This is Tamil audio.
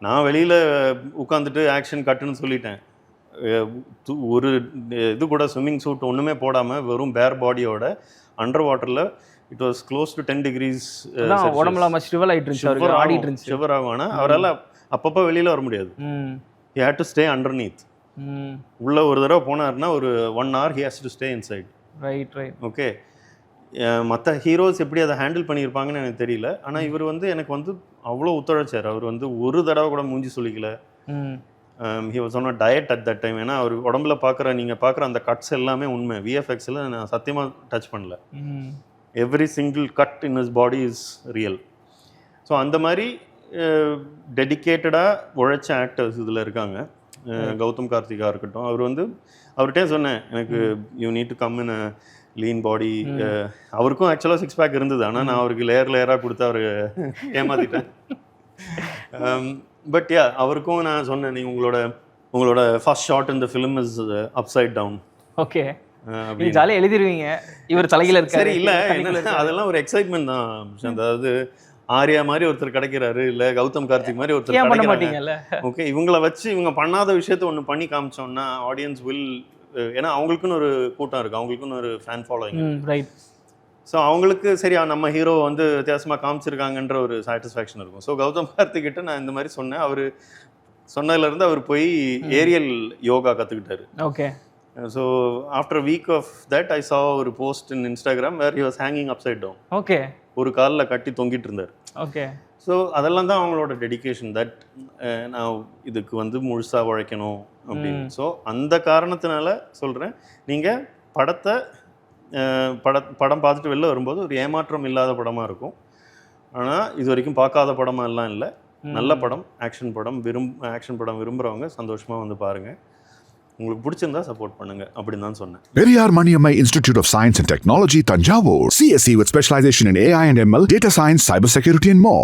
நான் வெளியில் உட்காந்துட்டு ஆக்ஷன் கட்டுன்னு சொல்லிட்டேன். ஒரு இது கூட ஸ்விம்மிங் சூட் ஒன்றுமே போடாமல் வெறும் பேர் பாடியோட அண்டர் வாட்டரில் it was close to 10 degrees உடம்புல ஷிவர் ஆகிட்டு இருந்துச்சு, ஆடிட்டு இருந்துச்சு. ஷிவர் ஆகும். ஆனால் அவரால் அப்பப்போ வெளியில் வர முடியாது. he had to stay underneath. உள்ள ஒரு தடவை போனார்னா ஒரு 1 hour he has to stay inside. Right right. Okay, மற்ற ஹீரோஸ் எப்படி அதை ஹேண்டில் பண்ணியிருப்பாங்கன்னு எனக்கு தெரியல. ஆனால் இவர் வந்து எனக்கு வந்து அவ்வளோ ஒத்துழைச்சார். அவர் வந்து ஒரு தடவை கூட மூஞ்சி சொல்லிக்கல. he was on a diet at that time. ஏன்னா அவர் உடம்புல நீங்கள் பார்க்குற அந்த கட்ஸ் எல்லாமே உண்மை. விஎஃப்எக்ஸில் நான் சத்தியமாக டச் பண்ணல. Every single cut in his body is real. So அந்த மாதிரி டெடிக்கேட்டடாக உழைச்ச ஆக்டர்ஸ் இதில் இருக்காங்க. கௌதம் கார்த்திகா இருக்கட்டும், அவர் வந்து அவர்கிட்டே சொன்னேன், எனக்கு you need to come in a lean பாடி. அவருக்கும் ஆக்சுவலாக 6 பேக் இருந்தது. ஆனால் நான் அவருக்கு லேயராக கொடுத்து அவர் ஏமாத்திட்டேன். பட் யா, அவருக்கும் நான் சொன்னேன், நீ உங்களோட ஃபர்ஸ்ட் ஷாட் இந்த film is upside down. Okay, நீ ஜாலியாக எழுதிருவீங்க, இவர் தலையில் இருக்காரு. சரி, இல்லை என்ன அதெல்லாம் ஒரு எக்ஸைட்மெண்ட் தான். அதாவது ஆர்யா மாதிரி ஒருத்தர் கிடைக்கிறாரு, இல்லை கௌதம் கார்த்திக் மாதிரி ஒருத்தர் கிடைக்கிறாங்க. ஓகே, இவங்களை வச்சு இவங்க பண்ணாத விஷயத்த ஒன்று பண்ணி காமிச்சோம்னா ஆடியன்ஸ் வில், ஏன்னா அவங்களுக்குன்னு ஒரு கூட்டம் இருக்குது, அவங்களுக்குன்னு ஒரு ஃபேன் ஃபாலோயிங். ரைட். ஸோ அவங்களுக்கு சரி நம்ம ஹீரோ வந்து வித்தியாசமாக காமிச்சிருக்காங்கன்ற ஒரு சாட்டிஸ்ஃபேக்ஷன் இருக்கும். ஸோ கௌதம் கார்த்திக் கிட்ட நான் இந்த மாதிரி சொன்னேன். அவர் சொன்னதுலேருந்து அவர் போய் ஏரியல் யோகா கற்றுக்கிட்டாரு. Okay. So after week of that I saw ஒரு post in Instagram where he was hanging upside down. Okay. ஒரு காலில் கட்டி தொங்கிட்டு இருந்தார். ஓகே. ஸோ அதெல்லாம் தான் அவங்களோட டெடிக்கேஷன். தட் நான் இதுக்கு வந்து முழுசாக உழைக்கணும் அப்படின்னு. ஸோ அந்த காரணத்தினால சொல்கிறேன், நீங்கள் படம் பார்த்துட்டு வெளில வரும்போது ஒரு ஏமாற்றம் இல்லாத படமாக இருக்கும். ஆனால் இது வரைக்கும் பார்க்காத படமாக எல்லாம் இல்லை, நல்ல படம், ஆக்ஷன் படம். ஆக்ஷன் படம் விரும்புகிறவங்க சந்தோஷமாக வந்து பாருங்கள். உங்களுக்கு பிடிச்சிருந்தா சப்போர்ட் பண்ணுங்க அப்படின்னு தான் சொன்னேன். Periyar Maniammai Institute of Science and Technology, Tanjavur. CSE with specialization in AI and ML, data science, cybersecurity and more.